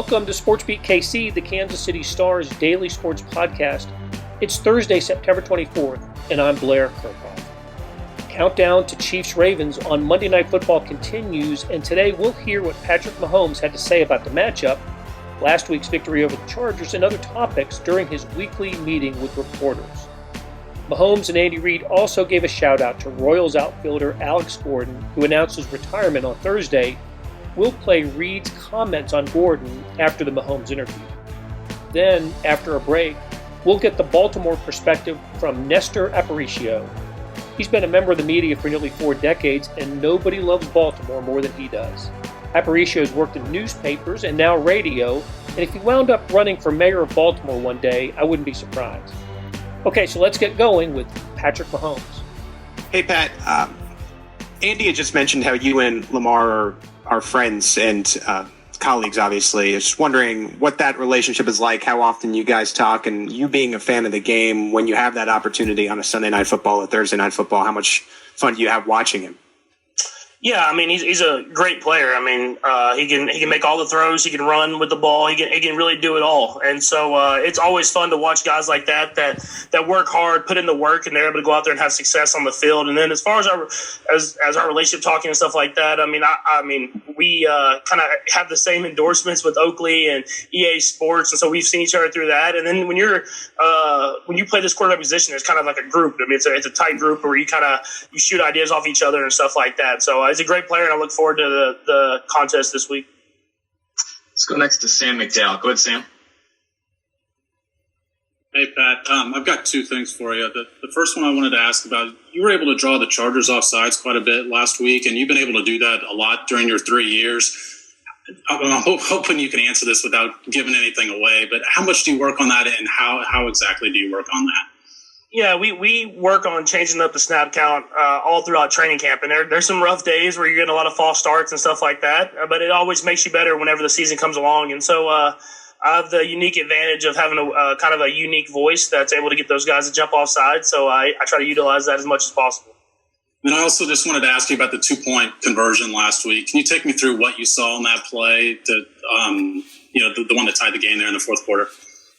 Welcome to SportsBeat KC, the Kansas City Star's daily sports podcast. It's Thursday, September 24th, and I'm Blair Kirchhoff. Countdown to Chiefs-Ravens on Monday Night Football continues, and today we'll hear what Patrick Mahomes had to say about the matchup, last week's victory over the Chargers, and other topics during his weekly meeting with reporters. Mahomes and Andy Reid also gave a shout-out to Royals outfielder Alex Gordon, who announced his retirement on Thursday. We'll play Reid's comments on Gordon after the Mahomes interview. Then, after a break, we'll get the Baltimore perspective from Nestor Aparicio. He's been a member of the media for nearly 4 decades, and nobody loves Baltimore more than he does. Aparicio has worked in newspapers and now radio, and if he wound up running for mayor of Baltimore one day, I wouldn't be surprised. Okay, so let's get going with Patrick Mahomes. Hey, Pat. Andy had just mentioned how you and Lamar are friends and colleagues, obviously. I was just wondering what that relationship is like, how often you guys talk, and you being a fan of the game, when you have that opportunity on a Sunday Night Football or Thursday Night Football, how much fun do you have watching him? Yeah, I mean, he's a great player. I mean, he can make all the throws. He can run with the ball. He can really do it all. And so it's always fun to watch guys like that work hard, put in the work, and they're able to go out there and have success on the field. And then as far as our relationship talking and stuff like that, I mean, we kind of have the same endorsements with Oakley and EA Sports, and so we've seen each other through that. And then when you play this quarterback position, it's kind of like a group. I mean, it's a tight group where you shoot ideas off each other and stuff like that. So he's a great player, and I look forward to the contest this week. Let's go next to Sam McDowell. Go ahead, Sam. Hey, Pat. I've got 2 things for you. The first one I wanted to ask about, you were able to draw the Chargers off sides quite a bit last week, and you've been able to do that a lot during your 3 years. I'm hoping you can answer this without giving anything away, but how much do you work on that, and how exactly do you work on that? Yeah, we work on changing up the snap count all throughout training camp, and there's some rough days where you're getting a lot of false starts and stuff like that, but it always makes you better whenever the season comes along. And so I have the unique advantage of having a kind of a unique voice that's able to get those guys to jump off sides, so I try to utilize that as much as possible. And I also just wanted to ask you about the 2-point conversion last week. Can you take me through what you saw in that play, the one that tied the game there in the fourth quarter?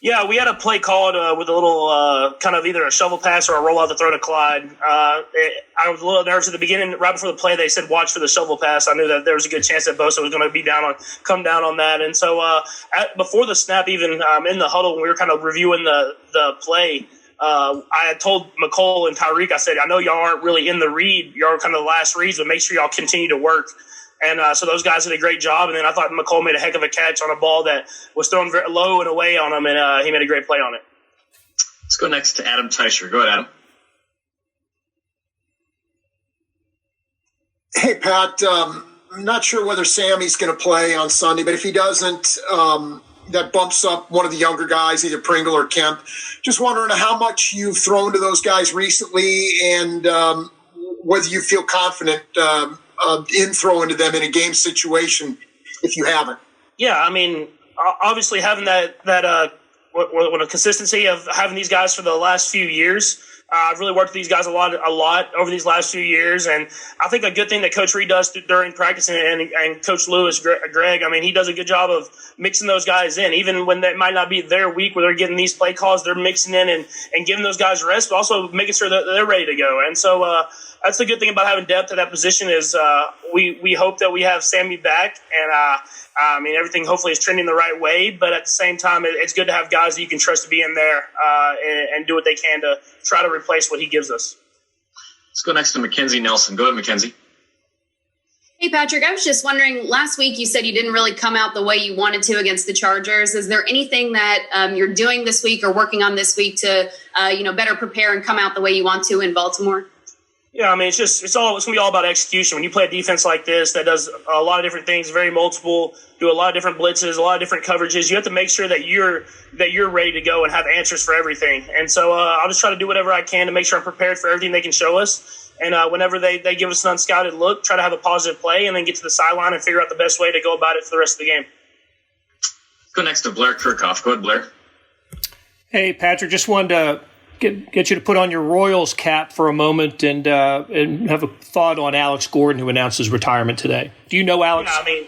Yeah, we had a play called with a little kind of either a shovel pass or a rollout to throw to Clyde. I was a little nervous at the beginning. Right before the play, they said watch for the shovel pass. I knew that there was a good chance that Bosa was going to come down on that. And so before the snap, even in the huddle, when we were kind of reviewing the play, I had told McCole and Tyreek, I said, I know y'all aren't really in the read. Y'all are kind of the last reads, but make sure y'all continue to work. And so those guys did a great job. And then I thought McCole made a heck of a catch on a ball that was thrown very low and away on him, and he made a great play on it. Let's go next to Adam Teicher. Go ahead, Adam. Hey, Pat. I'm not sure whether Sammy's going to play on Sunday, but if he doesn't, that bumps up one of the younger guys, either Pringle or Kemp. Just wondering how much you've thrown to those guys recently and whether you feel confident in throwing to them in a game situation if you haven't. Yeah, I mean, obviously having that a consistency of having these guys for the last few years. I've really worked with these guys a lot over these last few years, and I think a good thing that Coach Reid does during practice and Coach Lewis, Greg, I mean, he does a good job of mixing those guys in. Even when that might not be their week where they're getting these play calls, they're mixing in and giving those guys rest, but also making sure that they're ready to go. And so that's the good thing about having depth at that position is we hope that we have Sammy back, and I mean, everything hopefully is trending the right way, but at the same time, it's good to have guys that you can trust to be in there and do what they can to try to replace what he gives us. Let's go next to Mackenzie Nelson. Go ahead, Mackenzie. Hey, Patrick, I was just wondering, last week you said you didn't really come out the way you wanted to against the Chargers. Is there anything that you're doing this week or working on this week to better prepare and come out the way you want to in Baltimore? Yeah, I mean, it's going to be all about execution. When you play a defense like this that does a lot of different things, very multiple, do a lot of different blitzes, a lot of different coverages, you have to make sure that you're ready to go and have answers for everything. And so I'll just try to do whatever I can to make sure I'm prepared for everything they can show us. And whenever they give us an unscouted look, try to have a positive play and then get to the sideline and figure out the best way to go about it for the rest of the game. Let's go next to Blair Kirchhoff. Go ahead, Blair. Hey, Patrick, just wanted to get you to put on your Royals cap for a moment and have a thought on Alex Gordon, who announced his retirement today. Do you know Alex? Yeah, I mean,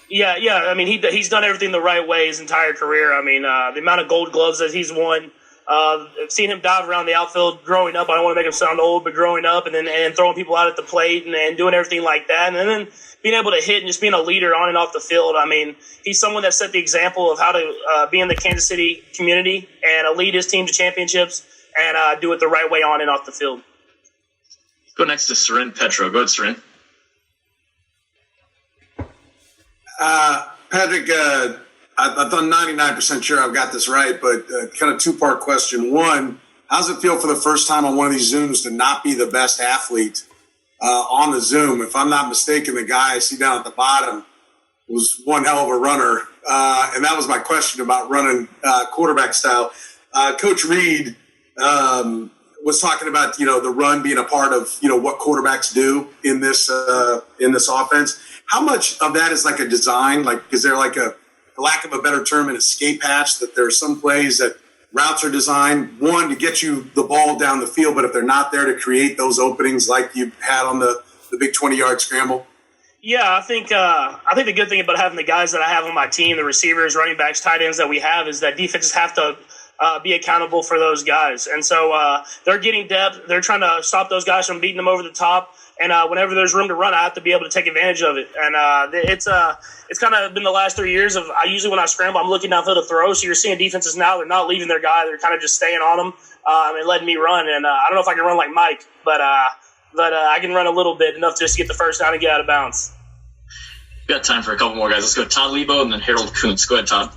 Yeah. I mean, he's done everything the right way his entire career. I mean, the amount of Gold Gloves that he's won. I've seen him dive around the outfield growing up. I don't want to make him sound old, but growing up and throwing people out at the plate and doing everything like that. And then being able to hit and just being a leader on and off the field. I mean, he's someone that set the example of how to be in the Kansas City community and lead his team to championships and do it the right way on and off the field. Go next to Seren Petro. Go ahead, Seren. Patrick, I'm 99% sure I've got this right, but kind of two-part question. One, how does it feel for the first time on one of these Zooms to not be the best athlete on the Zoom? If I'm not mistaken, the guy I see down at the bottom was one hell of a runner, and that was my question about running quarterback style. Coach Reid was talking about the run being a part of what quarterbacks do in this offense. How much of that is like a design? Like, is there like a, for lack of a better term, an escape hatch that there are some plays that routes are designed, one, to get you the ball down the field, but if they're not there, to create those openings like you had on the big 20-yard scramble? Yeah, I think the good thing about having the guys that I have on my team, the receivers, running backs, tight ends that we have, is that defenses have to be accountable for those guys. And so they're getting depth. They're trying to stop those guys from beating them over the top. And whenever there's room to run, I have to be able to take advantage of it. And it's kind of been the last 3 years of usually when I scramble, I'm looking downfield to throw. So you're seeing defenses now, they're not leaving their guy. They're kind of just staying on them and letting me run. And I don't know if I can run like Mike, but I can run a little bit, enough just to get the first down and get out of bounds. We've got time for a couple more guys. Let's go Todd Lebo and then Harold Kuntz. Go ahead, Todd.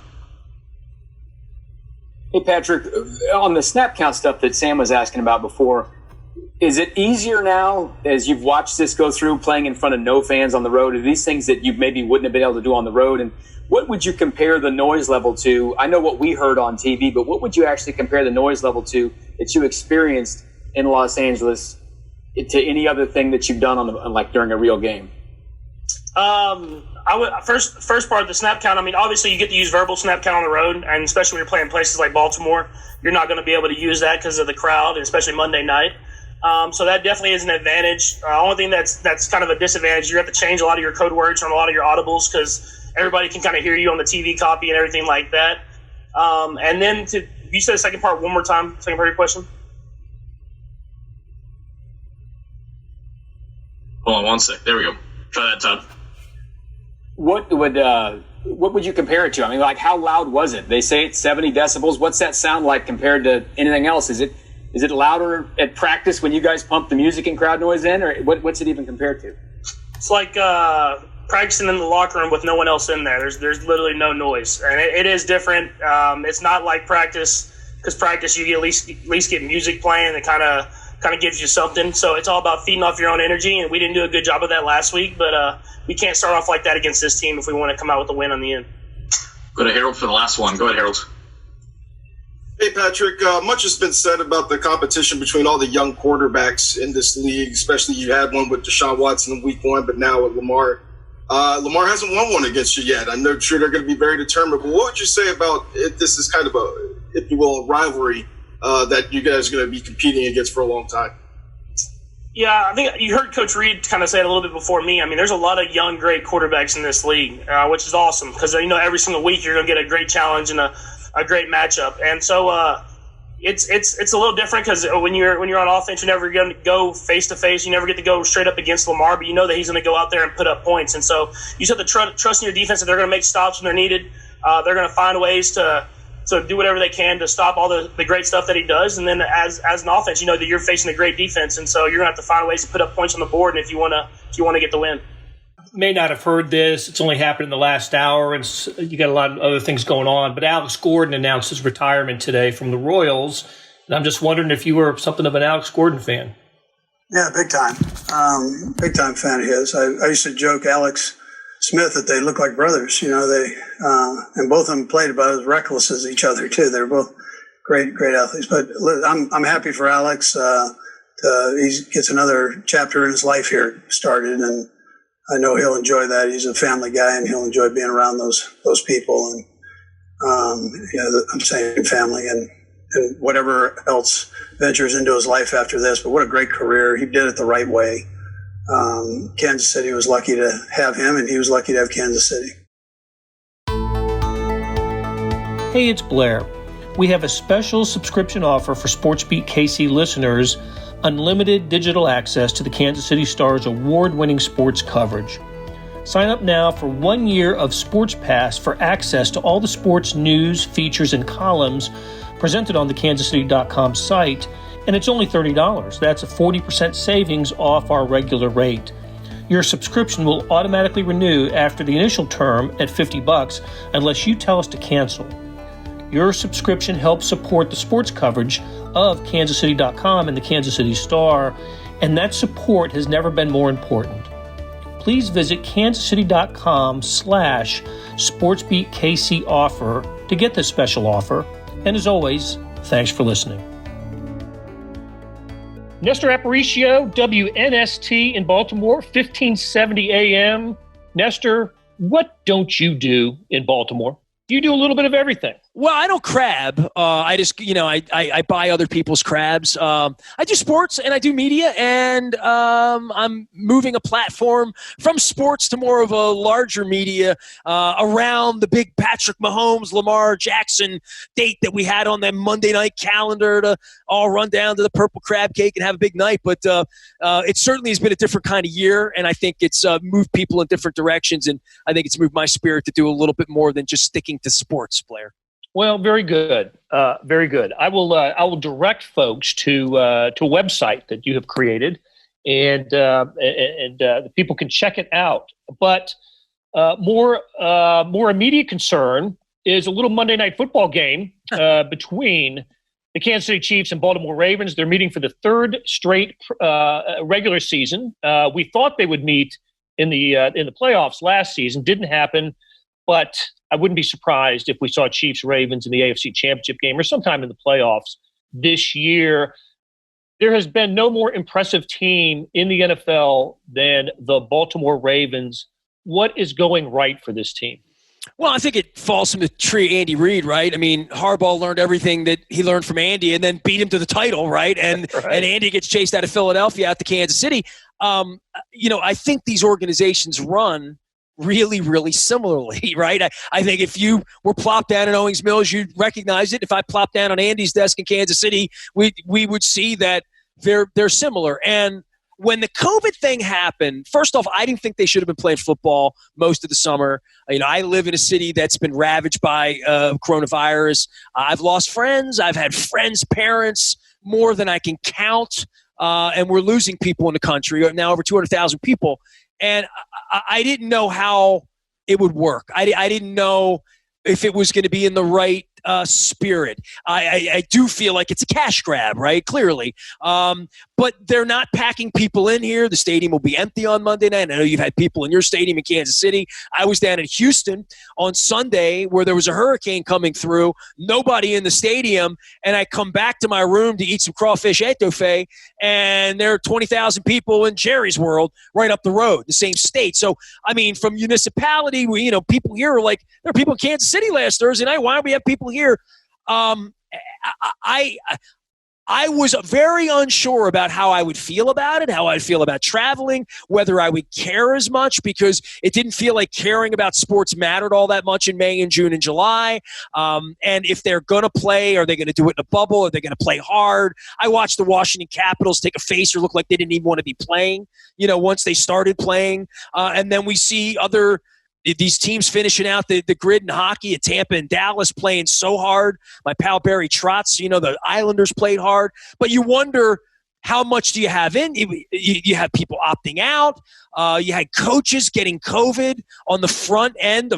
Hey, Patrick, on the snap count stuff that Sam was asking about before, is it easier now as you've watched this go through, playing in front of no fans on the road? Are these things that you maybe wouldn't have been able to do on the road? And what would you compare the noise level to? I know what we heard on TV, but what would you actually compare the noise level to that you experienced in Los Angeles to any other thing that you've done like during a real game? I would first part of the snap count. I mean, obviously you get to use verbal snap count on the road, and especially when you're playing places like Baltimore, you're not going to be able to use that because of the crowd, and especially Monday night. So that definitely is an advantage. Only thing that's kind of a disadvantage, you have to change a lot of your code words on a lot of your audibles because everybody can kind of hear you on the TV copy and everything like that. And then you said the second part one more time. Second part of your question. Hold on one sec. There we go. Try that, Todd. What would you compare it to? I mean, like, how loud was it? They say it's 70 decibels. What's that sound like compared to anything else? Is it louder at practice when you guys pump the music and crowd noise in, or what's it even compared to? It's like practicing in the locker room with no one else in there. There's literally no noise, and it is different. It's not like practice, because practice you at least get music playing that kind of gives you something. So it's all about feeding off your own energy, and we didn't do a good job of that last week, but we can't start off like that against this team if we want to come out with a win on the end. Go to Harold for the last one. Go ahead, Harold. Hey, Patrick, much has been said about the competition between all the young quarterbacks in this league, especially you had one with Deshaun Watson in week 1, but now with Lamar. Lamar hasn't won one against you yet. I'm sure they're going to be very determined, but what would you say about if this is kind of a, if you will, a rivalry that you guys are going to be competing against for a long time? Yeah, I think you heard Coach Reid kind of say it a little bit before me. I mean, there's a lot of young, great quarterbacks in this league, which is awesome because, every single week you're going to get a great challenge and a great matchup. And so it's a little different because when you're on offense, you're never going to go face-to-face. You never get to go straight up against Lamar, but you know that he's going to go out there and put up points. And so you just have to trust in your defense that they're going to make stops when they're needed. They're going to find ways to do whatever they can to stop all the great stuff that he does. And then as an offense, you know that you're facing a great defense, and so you're going to have to find ways to put up points on the board if you want to get the win. May not have heard this. It's only happened in the last hour, and you got a lot of other things going on. But Alex Gordon announced his retirement today from the Royals, and I'm just wondering if you were something of an Alex Gordon fan. Yeah, big time. Big time fan of his. I used to joke Alex Smith that they look like brothers. And both of them played about as reckless as each other too. They're both great athletes. But I'm happy for Alex. He gets another chapter in his life here started, and I know he'll enjoy that. He's a family guy, and he'll enjoy being around those people. And I'm saying family and whatever else ventures into his life after this. But what a great career! He did it the right way. Kansas City was lucky to have him, and he was lucky to have Kansas City. Hey, it's Blair. We have a special subscription offer for SportsBeat KC listeners, unlimited digital access to the Kansas City Star's award-winning sports coverage. Sign up now for 1 year of Sports Pass for access to all the sports news, features, and columns presented on the kansascity.com site, and it's only $30. That's a 40% savings off our regular rate. Your subscription will automatically renew after the initial term at $50 unless you tell us to cancel. Your subscription helps support the sports coverage of kansascity.com and the Kansas City Star, and that support has never been more important. Please visit kansascity.com/SportsBeatKC offer to get this special offer. And as always, thanks for listening. Nestor Aparicio, WNST in Baltimore, 1570 AM. Nestor, what don't you do in Baltimore? You do a little bit of everything. Well, I don't crab. I just, I buy other people's crabs. I do sports and I do media, and I'm moving a platform from sports to more of a larger media around the big Patrick Mahomes, Lamar Jackson date that we had on that Monday night calendar to all run down to the Purple Crab Cake and have a big night. But it certainly has been a different kind of year, and I think it's moved people in different directions, and I think it's moved my spirit to do a little bit more than just sticking to sports, Blair. Well, very good. Very good. I will direct folks to a website that you have created, and the people can check it out. But more immediate concern is a little Monday Night Football game between the Kansas City Chiefs and Baltimore Ravens. They're meeting for the third straight regular season. We thought they would meet in the playoffs last season. Didn't happen, but I wouldn't be surprised if we saw Chiefs-Ravens in the AFC Championship game or sometime in the playoffs this year. There has been no more impressive team in the NFL than the Baltimore Ravens. What is going right for this team? Well, I think it falls from the tree Andy Reid, right? I mean, Harbaugh learned everything that he learned from Andy and then beat him to the title, right? And and Andy gets chased out of Philadelphia out to Kansas City. I think these organizations run really, really similarly, right? I think if you were plopped down in Owings Mills, you'd recognize it. If I plopped down on Andy's desk in Kansas City, we would see that they're similar. And when the COVID thing happened, first off, I didn't think they should have been playing football most of the summer. I live in a city that's been ravaged by coronavirus. I've lost friends. I've had friends' parents, more than I can count. And we're losing people in the country, now over 200,000 people. And I didn't know how it would work. I didn't know if it was going to be in the right spirit. I do feel like it's a cash grab, right? Clearly. But they're not packing people in here. The stadium will be empty on Monday night. I know you've had people in your stadium in Kansas City. I was down in Houston on Sunday where there was a hurricane coming through. Nobody in the stadium. And I come back to my room to eat some crawfish etouffee, and there are 20,000 people in Jerry's World right up the road, the same state. So, I mean, from municipality, people here are like, there are people in Kansas City last Thursday night. Why do we have people here? I was very unsure about how I would feel about it, how I'd feel about traveling, whether I would care as much, because it didn't feel like caring about sports mattered all that much in May and June and July. And if they're going to play, are they going to do it in a bubble? Are they going to play hard? I watched the Washington Capitals take a facer, look like they didn't even want to be playing, once they started playing. And then we see these teams finishing out the grid in hockey at Tampa and Dallas, playing so hard. My pal Barry Trotz, the Islanders played hard. But you wonder, how much do you have in? You have people opting out. You had coaches getting COVID on the front end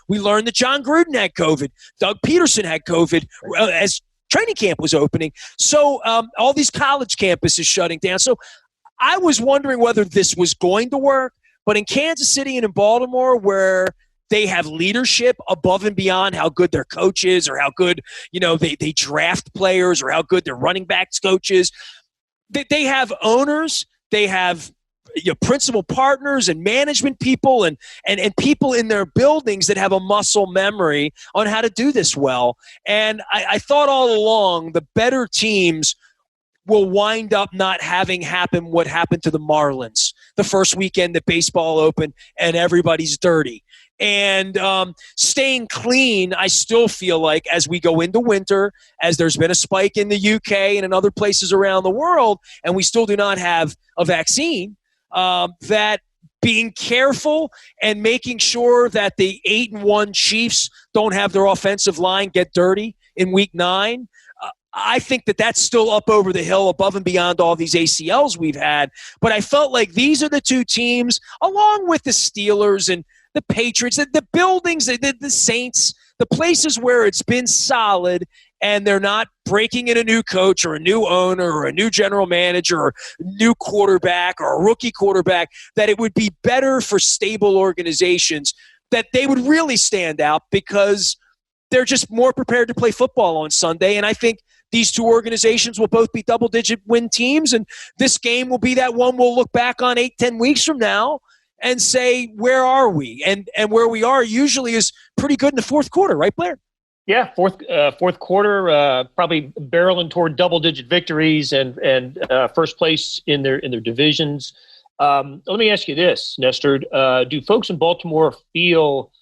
we learned that John Gruden had COVID. Doug Peterson had COVID as training camp was opening. So all these college campuses shutting down. So I was wondering whether this was going to work. But in Kansas City and in Baltimore, where they have leadership above and beyond how good their coach is, or how good, they draft players, or how good their running backs coaches, they have owners, they have principal partners and management people and people in their buildings that have a muscle memory on how to do this well. And I thought all along the better teams will wind up not having happen what happened to the Marlins the first weekend that baseball opened, and everybody's dirty. And staying clean, I still feel like as we go into winter, as there's been a spike in the UK and in other places around the world, and we still do not have a vaccine, that being careful and making sure that the 8-1 Chiefs don't have their offensive line get dirty in Week 9, I think that that's still up over the hill above and beyond all these ACLs we've had. But I felt like these are the two teams, along with the Steelers and the Patriots, the buildings, the Saints, the places where it's been solid and they're not breaking in a new coach or a new owner or a new general manager or new quarterback or a rookie quarterback, that it would be better for stable organizations, that they would really stand out because they're just more prepared to play football on Sunday. And I think these two organizations will both be double-digit win teams, and this game will be that one we'll look back on 8-10 weeks from now and say, where are we? And where we are usually is pretty good in the fourth quarter, right, Blair? Yeah, fourth quarter, probably barreling toward double-digit victories and first place in their divisions. Let me ask you this, Nestor. Do folks in Baltimore feel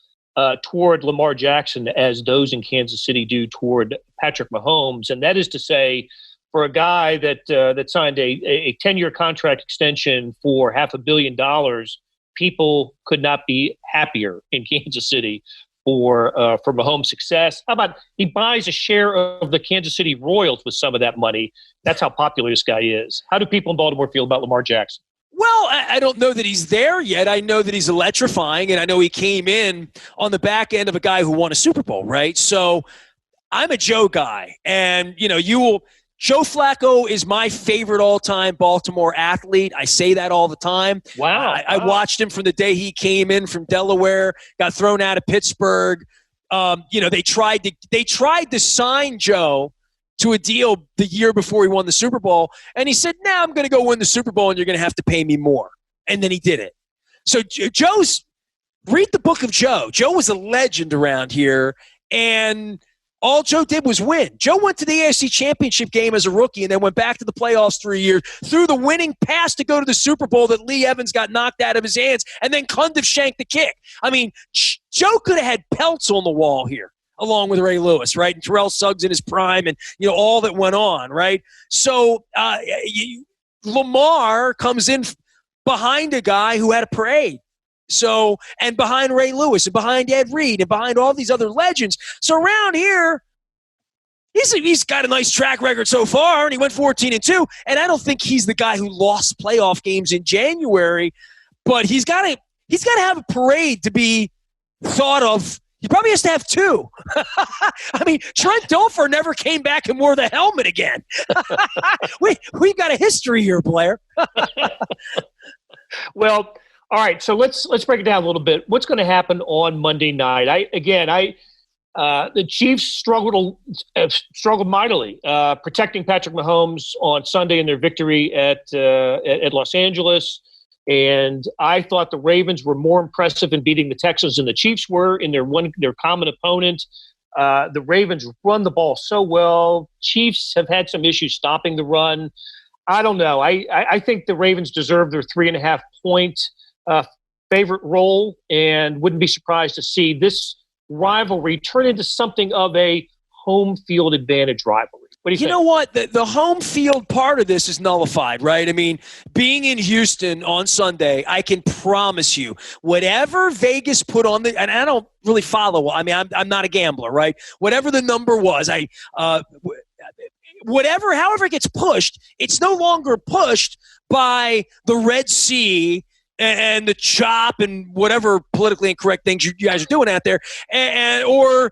toward Lamar Jackson as those in Kansas City do toward Patrick Mahomes? And that is to say, for a guy that signed a 10-year contract extension for $500 million, people could not be happier in Kansas City for Mahomes' success. How about he buys a share of the Kansas City Royals with some of that money? That's how popular this guy is. How do people in Baltimore feel about Lamar Jackson? Well, I don't know that he's there yet. I know that he's electrifying, and I know he came in on the back end of a guy who won a Super Bowl, right? So I'm a Joe guy, and Joe Flacco is my favorite all-time Baltimore athlete. I say that all the time. Wow. I watched him from the day he came in from Delaware, got thrown out of Pittsburgh. They tried to sign Joe to a deal the year before he won the Super Bowl, and he said, "Nah, I'm going to go win the Super Bowl, and you're going to have to pay me more." And then he did it. So read the book of Joe. Joe was a legend around here, and all Joe did was win. Joe went to the AFC Championship game as a rookie and then went back to the playoffs 3 years, threw the winning pass to go to the Super Bowl that Lee Evans got knocked out of his hands, and then Cundiff shanked the kick. I mean, Joe could have had pelts on the wall here, along with Ray Lewis, right? And Terrell Suggs in his prime and, all that went on, right? So Lamar comes in behind a guy who had a parade. So, and behind Ray Lewis and behind Ed Reed and behind all these other legends. So around here, he's got a nice track record so far, and he went 14-2. And I don't think he's the guy who lost playoff games in January, but he's got to have a parade to be thought of. He probably has to have two. I mean, Trent Dilfer never came back and wore the helmet again. We've got a history here, Blair. Well, all right, so let's break it down a little bit. What's going to happen on Monday night? The Chiefs struggled mightily protecting Patrick Mahomes on Sunday in their victory at Los Angeles, and I thought the Ravens were more impressive in beating the Texans than the Chiefs were in their common opponent. The Ravens run the ball so well. Chiefs have had some issues stopping the run. I don't know. I think the Ravens deserve their 3.5-point favorite role, and wouldn't be surprised to see this rivalry turn into something of a home field advantage rivalry. What do you think? You know what? The home field part of this is nullified, right? I mean, being in Houston on Sunday, I can promise you, whatever Vegas put on and I don't really follow. I mean, I'm not a gambler, right? Whatever the number was, however it gets pushed, it's no longer pushed by the Red Sea and the chop and whatever politically incorrect things you guys are doing out there, or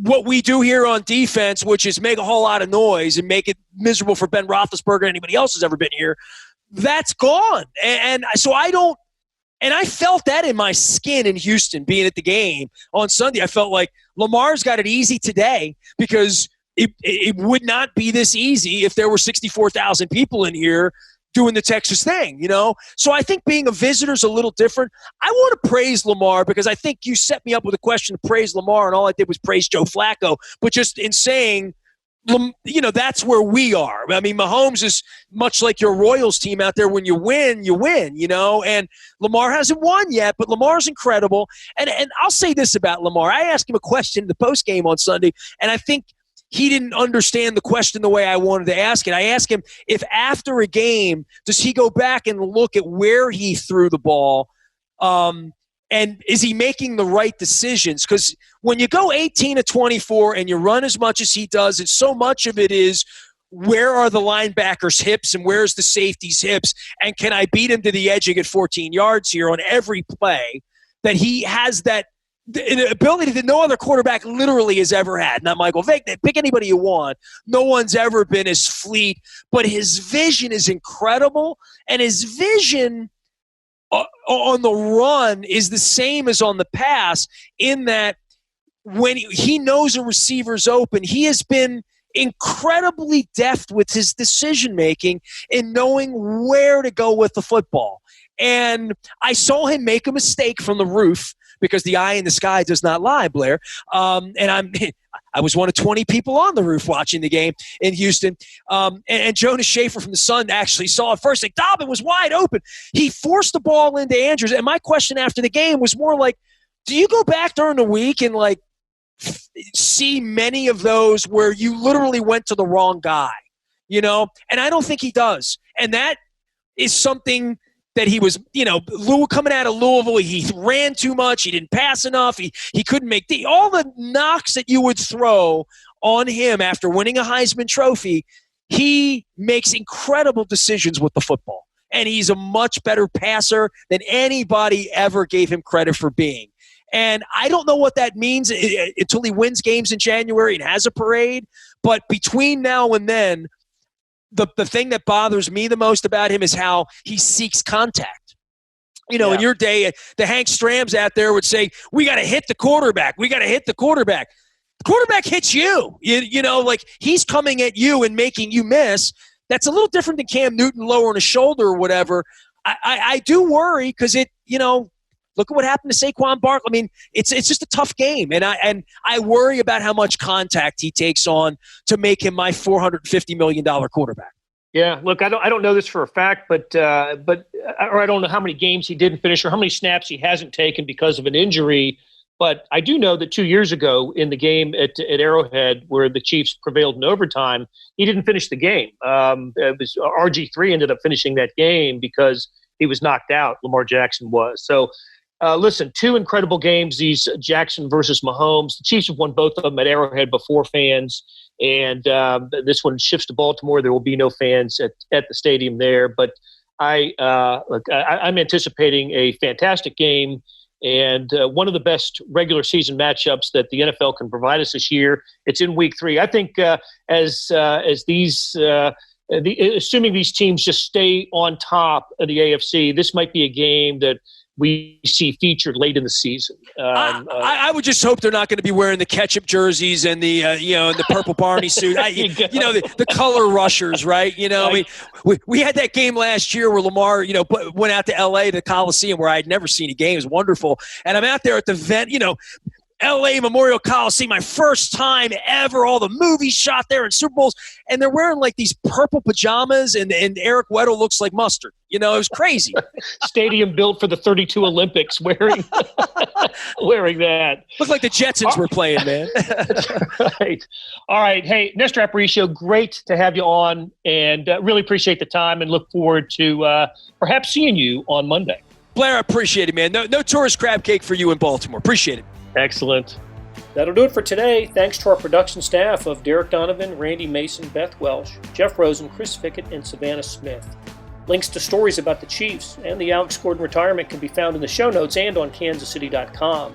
what we do here on defense, which is make a whole lot of noise and make it miserable for Ben Roethlisberger and anybody else who's ever been here. That's gone. And so I don't – and I felt that in my skin in Houston being at the game on Sunday. I felt like Lamar's got it easy today because it would not be this easy if there were 64,000 people in here doing the Texas thing, So I think being a visitor is a little different. I want to praise Lamar because I think you set me up with a question to praise Lamar, and all I did was praise Joe Flacco. But just in saying that's where we are. I mean, Mahomes is much like your Royals team out there. When you win, and Lamar hasn't won yet, but Lamar's incredible. And I'll say this about Lamar. I asked him a question in the postgame on Sunday, and I think he didn't understand the question the way I wanted to ask it. I asked him if after a game, does he go back and look at where he threw the ball, and is he making the right decisions? Because when you go 18-24 and you run as much as he does, and so much of it is where are the linebackers' hips and where's the safety's hips, and can I beat him to the edge and get 14 yards here on every play, that he has that ability that no other quarterback literally has ever had. Not Michael Vick. Pick anybody you want. No one's ever been as fleet, but his vision is incredible, and his vision on the run is the same as on the pass, in that when he knows a receiver's open, he has been incredibly deft with his decision-making in knowing where to go with the football. And I saw him make a mistake from the roof, because the eye in the sky does not lie, Blair. I was one of 20 people on the roof watching the game in Houston. And Jonas Schaefer from the Sun actually saw it first. Like, Dobbin was wide open. He forced the ball into Andrews. And my question after the game was more like, do you go back during the week and see many of those where you literally went to the wrong guy? And I don't think he does. And that is something that he was, coming out of Louisville, he ran too much, he didn't pass enough, he couldn't make all the knocks that you would throw on him after winning a Heisman Trophy. He makes incredible decisions with the football, and he's a much better passer than anybody ever gave him credit for being. And I don't know what that means until he wins games in January and has a parade, but between now and then, the thing that bothers me the most about him is how he seeks contact. In your day, the Hank Strams out there would say, we got to hit the quarterback. We got to hit the quarterback. The quarterback hits you. He's coming at you and making you miss. That's a little different than Cam Newton lowering a shoulder or whatever. I do worry because look at what happened to Saquon Barkley. I mean, it's just a tough game, and I worry about how much contact he takes on to make him my $450 million quarterback. Yeah, look, I don't know this for a fact, but I don't know how many games he didn't finish or how many snaps he hasn't taken because of an injury. But I do know that 2 years ago in the game at Arrowhead, where the Chiefs prevailed in overtime, he didn't finish the game. It was RG3 ended up finishing that game because he was knocked out. Lamar Jackson was. So. Listen, two incredible games, these Jackson versus Mahomes. The Chiefs have won both of them at Arrowhead before fans, and this one shifts to Baltimore. There will be no fans at the stadium there. But I'm anticipating a fantastic game and one of the best regular season matchups that the NFL can provide us this year. It's in Week 3. I think as these assuming these teams just stay on top of the AFC, this might be a game that we see featured late in the season. I would just hope they're not going to be wearing the ketchup jerseys and the and the purple Barney suit. The color rushers, right? I mean, we had that game last year where Lamar, went out to L.A. to the Coliseum where I'd never seen a game. It was wonderful, and I'm out there at the event, L.A. Memorial Coliseum, my first time ever. All the movies shot there and Super Bowls, and they're wearing these purple pajamas, and Eric Weddle looks like mustard. It was crazy. Stadium built for the 32 Olympics, wearing that. Looked like the Jetsons were playing, man. That's right. All right. Hey, Nestor Aparicio, great to have you on, and really appreciate the time, and look forward to perhaps seeing you on Monday. Blair, I appreciate it, man. No tourist crab cake for you in Baltimore. Appreciate it. Excellent. That'll do it for today. Thanks to our production staff of Derek Donovan, Randy Mason, Beth Welsh, Jeff Rosen, Chris Fickett, and Savannah Smith. Links to stories about the Chiefs and the Alex Gordon retirement can be found in the show notes and on kansascity.com.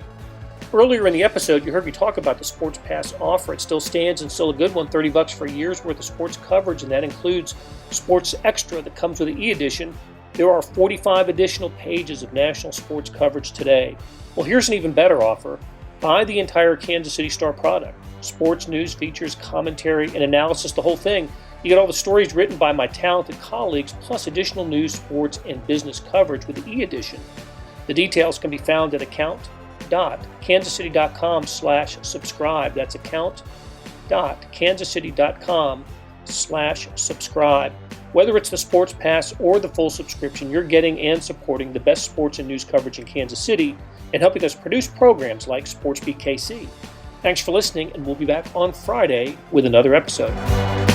Earlier in the episode, you heard me talk about the Sports Pass offer. It still stands and still a good one, $30 for a year's worth of sports coverage, and that includes Sports Extra that comes with the e-edition. There are 45 additional pages of national sports coverage today. Well, here's an even better offer. Buy the entire Kansas City Star product. Sports news, features, commentary, and analysis, the whole thing. You get all the stories written by my talented colleagues, plus additional news, sports, and business coverage with the e-edition. The details can be found at account.kansascity.com/subscribe. That's account.kansascity.com/subscribe. sportsbeat.kansascity.com/subscribe. Whether it's the Sports Pass or the full subscription, you're getting and supporting the best sports and news coverage in Kansas City and helping us produce programs like SportsBeat KC. Thanks for listening, and we'll be back on Friday with another episode.